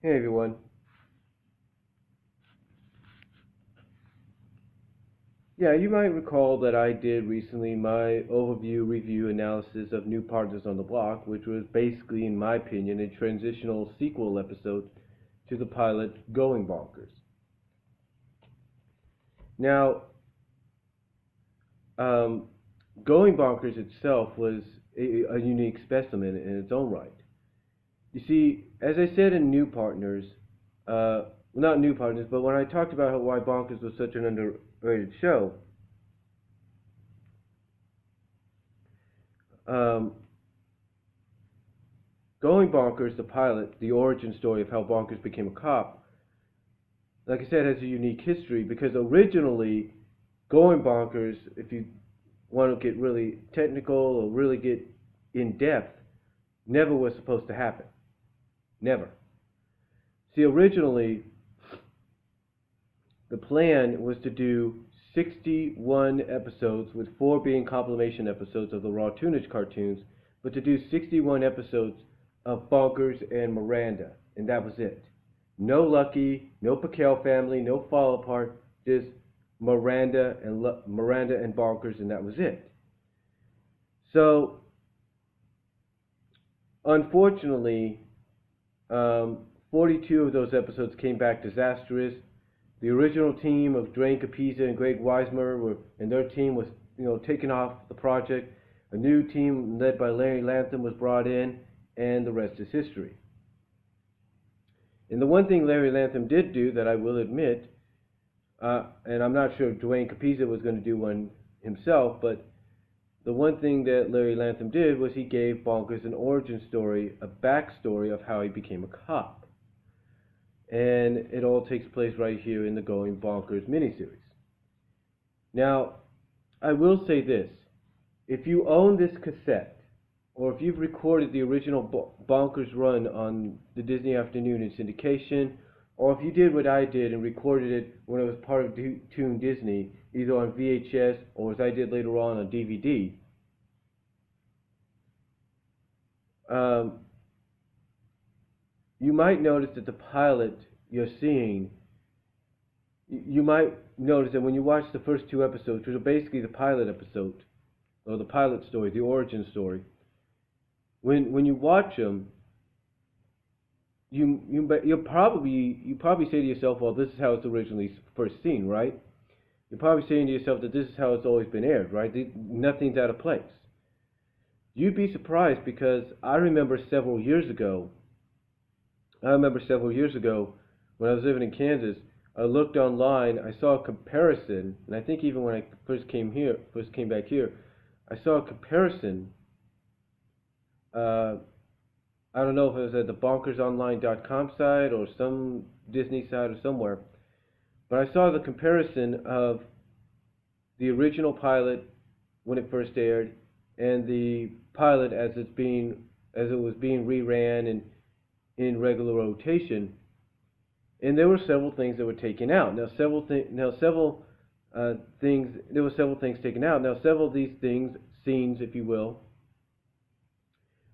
Hey everyone. Yeah, you might recall that I did recently my overview, review, analysis of New Partners on the Block, which was basically, in my opinion, a transitional sequel episode to the pilot Going Bonkers. Now, um, Going Bonkers itself was a unique specimen in its own right. You see, as I said in New Partners, not New Partners, but when I talked about why Bonkers was such an underrated show, um, Going Bonkers, the pilot, the origin story of how Bonkers became a cop, like I said, has a unique history because originally, Going Bonkers, if you want to get really technical or really get in depth, never was supposed to happen. Never. See, originally, the plan was to do 61 episodes, with 4 being compilation episodes of the Raw Tunage cartoons, but to do 61 episodes of Bonkers and Miranda, and that was it. No Lucky, no Paquel family, no Fall Apart, just Miranda and Bonkers, and that was it. So, unfortunately, 42 of those episodes came back disastrous. The original team of Dwayne Capizza and Greg Weismer and their team was, taken off the project. A new team led by Larry Lantham was brought in, and the rest is history. And the one thing Larry Lantham did do that I will admit, and I'm not sure if Dwayne Capizza was going to do one himself, but the one thing that Larry Lantham did was he gave Bonkers an origin story, a backstory of how he became a cop. And it all takes place right here in the Going Bonkers miniseries. Now, I will say this. If you own this cassette, or if you've recorded the original Bonkers run on the Disney Afternoon in syndication, or if you did what I did and recorded it when it was part of Toon Disney, either on VHS or as I did later on DVD, you might notice that the pilot you're seeing, you might notice that when you watch the first 2 episodes, which are basically the pilot episode, or the pilot story, the origin story, when you watch them, you probably say to yourself, well, this is how it's originally first seen, right? You're probably saying to yourself that this is how it's always been aired, right? Nothing's out of place. You'd be surprised because I remember several years ago when I was living in Kansas, I looked online, I saw a comparison, and I think even when I first came back here, I saw a comparison. I don't know if it was at the bonkersonline.com site or some Disney site or somewhere, but I saw the comparison of the original pilot when it first aired and the pilot as it was being reran and in regular rotation, and there were several things that were taken out. There were several things taken out. Now, several of these scenes, if you will,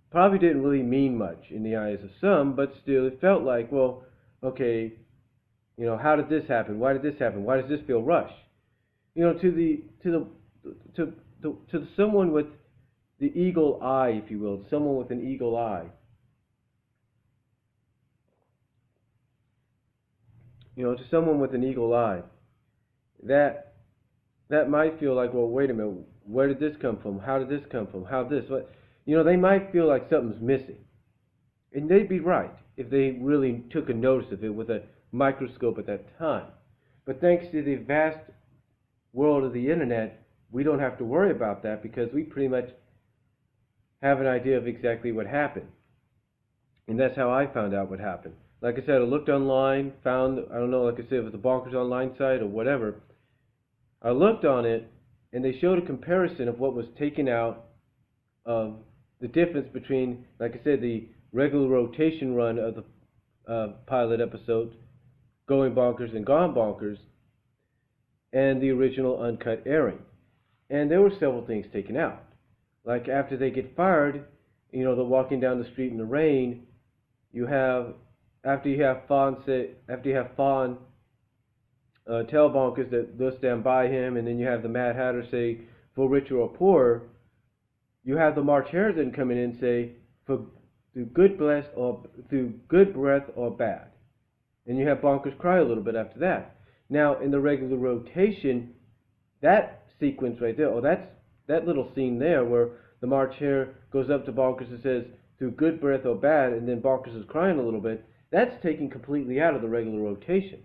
probably didn't really mean much in the eyes of some, but still, it felt like, well, okay, how did this happen? Why did this happen? Why does this feel rushed? To someone with the eagle eye, if you will, someone with an eagle eye, to someone with an eagle eye, that might feel like, well, wait a minute, where did this come from? How did this come from? How this? What? They might feel like something's missing. And they'd be right if they really took a notice of it with a microscope at that time. But thanks to the vast world of the internet, we don't have to worry about that because we pretty much have an idea of exactly what happened. And that's how I found out what happened. Like I said, I looked online, found, I don't know, like I said, it was the Bonkers Online site or whatever. I looked on it, and they showed a comparison of what was taken out of the difference between, like I said, the regular rotation run of the pilot episode, Going Bonkers and Gone Bonkers, and the original uncut airing. And there were several things taken out. Like after they get fired, they're walking down the street in the rain, you have after you have Fawn tell Bonkers that they'll stand by him, and then you have the Mad Hatter say, for richer or poorer, you have the March Hare then coming in and say, for through good breath or bad. And you have Bonkers cry a little bit after that. Now, in the regular rotation, that sequence right there, or that little scene there where the March Hare goes up to Bonkers and says, through good breath or bad, and then Bonkers is crying a little bit, that's taken completely out of the regular rotation.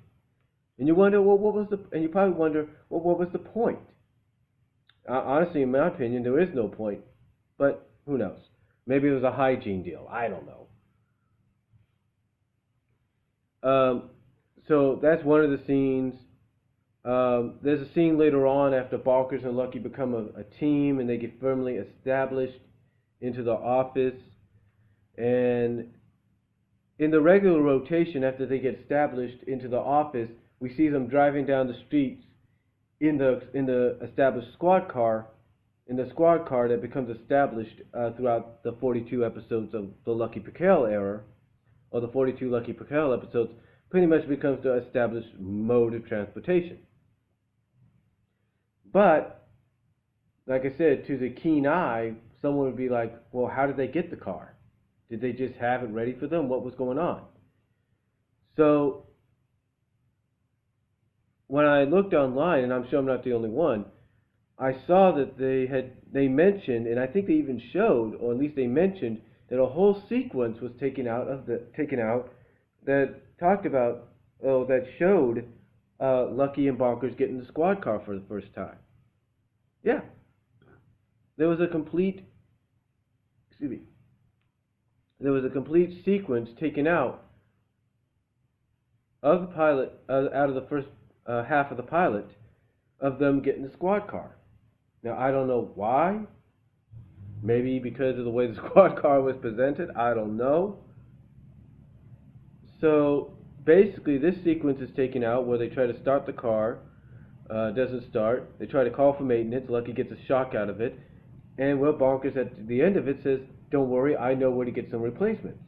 And you wonder, well, you probably wonder, well, what was the point? Honestly, in my opinion, there is no point, but who knows? Maybe it was a hygiene deal. I don't know. So that's one of the scenes. There's a scene later on after Bonkers and Lucky become a team and they get firmly established into the office. And in the regular rotation, after they get established into the office, we see them driving down the streets in the established squad car, in the squad car that becomes established throughout the 42 episodes of the Lucky Pikale era, or the 42 Lucky Pikale episodes, pretty much becomes the established mode of transportation. But, like I said, to the keen eye, someone would be like, well, how did they get the car? Did they just have it ready for them? What was going on? So, when I looked online, and I'm sure I'm not the only one, I saw that they mentioned, and I think they even showed, or at least they mentioned, that a whole sequence was taken out that talked about, that showed Lucky and Bonkers getting the squad car for the first time. Yeah, there was a complete sequence taken out of the pilot, out of the first half of the pilot, of them getting the squad car. Now, I don't know why. Maybe because of the way the squad car was presented. I don't know. So, basically, this sequence is taken out where they try to start the car. Doesn't start. They try to call for maintenance. Lucky gets a shock out of it. And Will Bonkers at the end of it says, don't worry, I know where to get some replacements.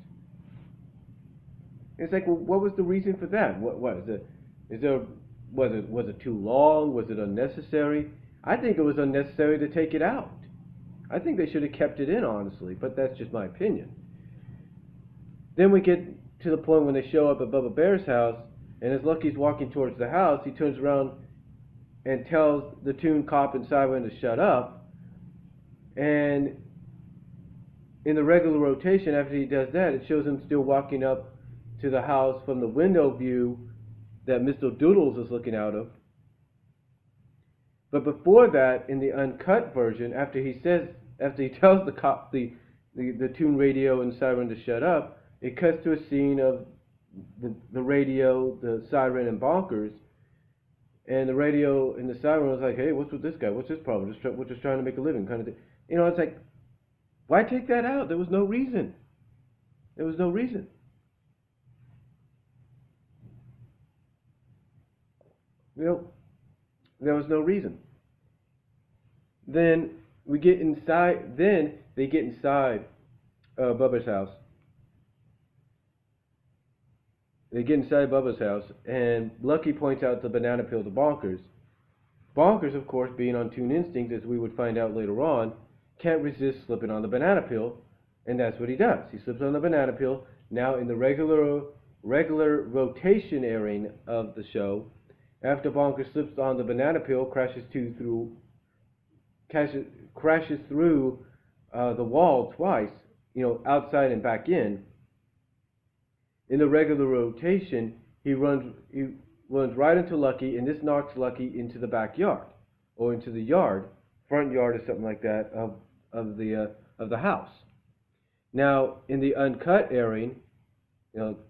It's like, well, what was the reason for that? Was it too long? Was it unnecessary? I think it was unnecessary to take it out. I think they should have kept it in, honestly, but that's just my opinion. Then we get to the point when they show up at Bubba Bear's house, and as Lucky's walking towards the house, he turns around and tells the Toon Cop and Siren to shut up. And in the regular rotation, after he does that, it shows him still walking up to the house from the window view that Mr. Doodles is looking out of. But before that, in the uncut version, after he tells the cop, the Toon Radio and Siren to shut up, it cuts to a scene of the radio, the Siren, and Bonkers. And the radio and the Siren was like, hey, what's with this guy? What's his problem? We're just trying to make a living, kind of thing. You know, it's like, why take that out? There was no reason. There was no reason. You know, there was no reason. Then we get inside. Then they get inside Bubba's house. They get inside Bubba's house, and Lucky points out the banana peel to Bonkers. Bonkers, of course, being on Toon Instinct, as we would find out later on, can't resist slipping on the banana peel, and that's what he does. He slips on the banana peel. Now, in the regular rotation airing of the show, after Bonkers slips on the banana peel, crashes through the wall twice, outside and back in. In the regular rotation, he runs right into Lucky, and this knocks Lucky into the backyard, or into the front yard or something like that of the house. Now, in the uncut airing,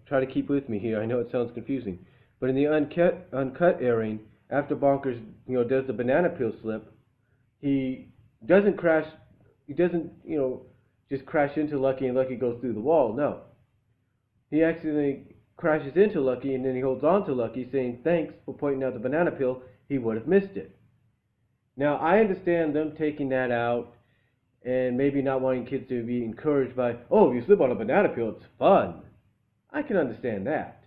try to keep with me here. I know it sounds confusing, but in the uncut airing, after Bonkers does the banana peel slip, he doesn't crash. He doesn't just crash into Lucky and Lucky goes through the wall. No. He accidentally crashes into Lucky, and then he holds on to Lucky, saying thanks for pointing out the banana peel. He would have missed it. Now, I understand them taking that out and maybe not wanting kids to be encouraged by, oh, if you slip on a banana peel, it's fun. I can understand that.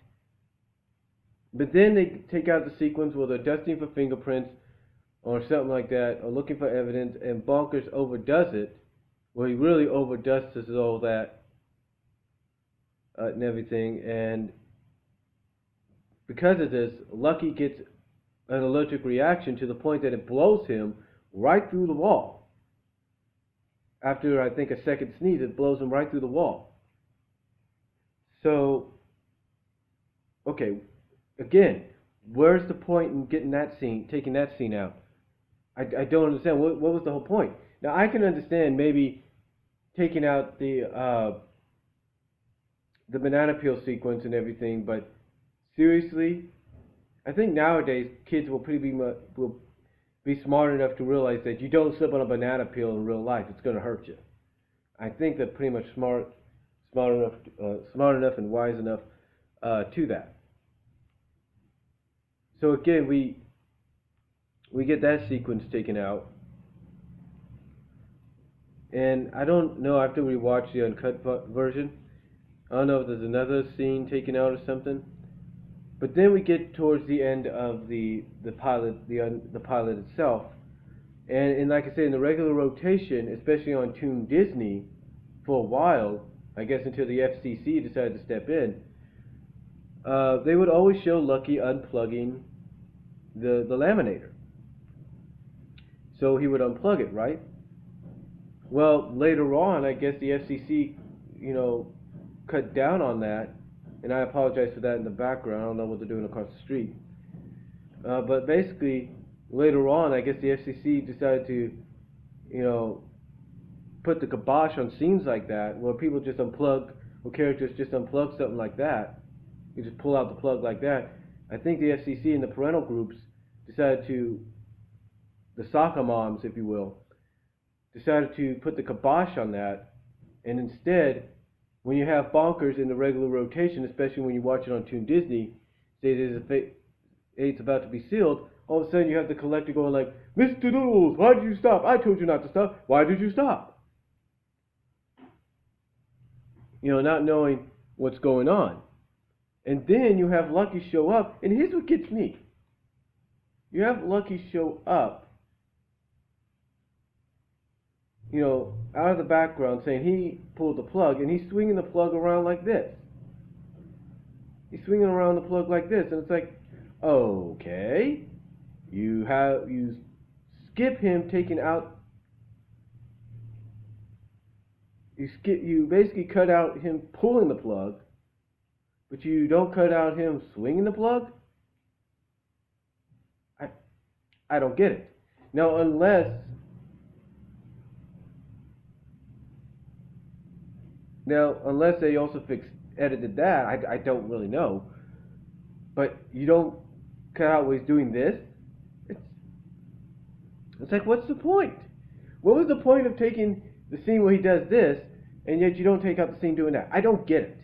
But then they take out the sequence where they're dusting for fingerprints or something like that, or looking for evidence, and Bonkers overdoes it, where he really overdoes all that and everything, and because of this, Lucky gets an allergic reaction to the point that it blows him right through the wall. After, I think, a second sneeze, it blows him right through the wall. So, okay, again, where's the point in getting that scene, taking that scene out? I don't understand. What was the whole point? Now, I can understand maybe taking out the banana peel sequence and everything, but seriously, I think nowadays kids will be smart enough to realize that you don't slip on a banana peel in real life; it's going to hurt you. I think they're pretty much smart enough, and wise enough to that. So again, we get that sequence taken out, and I don't know after we watch the uncut version. I don't know if there's another scene taken out or something. But then we get towards the end of the pilot, the pilot itself, and like I said, in the regular rotation, especially on Toon Disney, for a while, I guess until the FCC decided to step in, they would always show Lucky unplugging the laminator. So he would unplug it, right? Well, later on, I guess the FCC, cut down on that, and I apologize for that in the background. I don't know what they're doing across the street. But basically, later on, I guess the FCC decided to, put the kibosh on scenes like that, where people just unplug, or characters just unplug something like that. You just pull out the plug like that. I think the FCC and the parental groups decided to, the soccer moms, if you will, decided to put the kibosh on that, and instead, when you have Bonkers in the regular rotation, especially when you watch it on Toon Disney, say it's about to be sealed, all of a sudden you have the collector going like, Mr. Doodles, why did you stop? I told you not to stop. Why did you stop? Not knowing what's going on. And then you have Lucky show up, and here's what gets me. You have Lucky show up, out of the background saying he pulled the plug, and he's swinging the plug around like this. He's swinging around the plug like this, and it's like, okay, you skip him taking out, you basically cut out him pulling the plug, but you don't cut out him swinging the plug? I don't get it. Now, unless they also edited that, I don't really know. But you don't cut out where he's doing this? It's like, what's the point? What was the point of taking the scene where he does this, and yet you don't take out the scene doing that? I don't get it.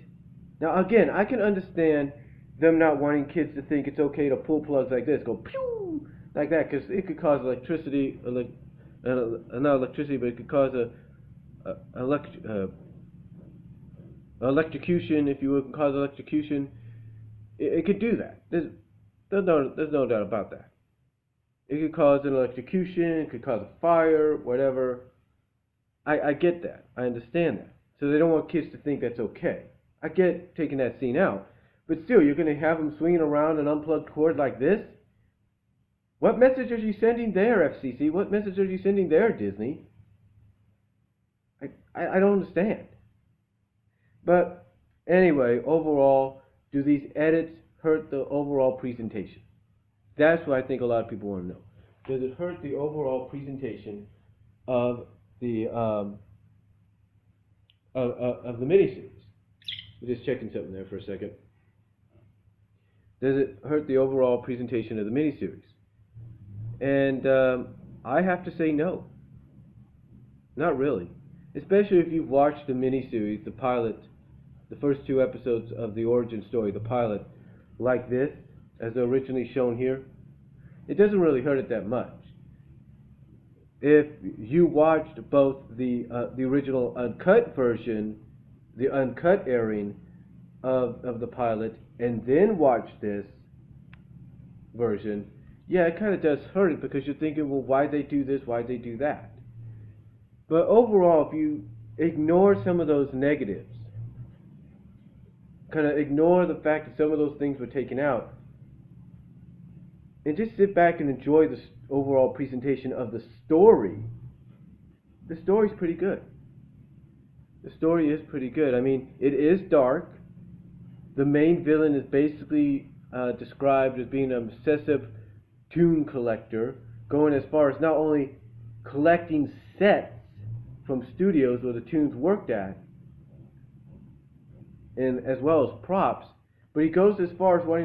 Now, again, I can understand them not wanting kids to think it's okay to pull plugs like this, go pew, like that, because it could cause electricity, not electricity, but it could cause electrocution, if you will, can cause electrocution. It could do that. There's no doubt about that. It could cause an electrocution, it could cause a fire, whatever. I get that. I understand that. So they don't want kids to think that's okay. I get taking that scene out. But still, you're going to have them swinging around an unplugged cord like this? What message are you sending there, FCC? What message are you sending there, Disney? I don't understand. But anyway, overall, do these edits hurt the overall presentation? That's what I think a lot of people want to know. Does it hurt the overall presentation of the miniseries? I'm just checking something there for a second. Does it hurt the overall presentation of the miniseries? And I have to say no. Not really. Especially if you've watched the miniseries, the pilot, the first 2 episodes of the origin story, the pilot, like this, as originally shown here. It doesn't really hurt it that much. If you watched both the original uncut version, the uncut airing of the pilot and then watch this version, yeah, it kind of does hurt it because you're thinking, well, why'd they do this? Why'd they do that? But overall, if you ignore some of those negatives, kind of ignore the fact that some of those things were taken out, and just sit back and enjoy the overall presentation of the story's pretty good. The story is pretty good. I mean, it is dark. The main villain is basically described as being an obsessive tune collector, going as far as not only collecting sets from studios where the tunes worked at, and as well as props, but he goes as far as wanting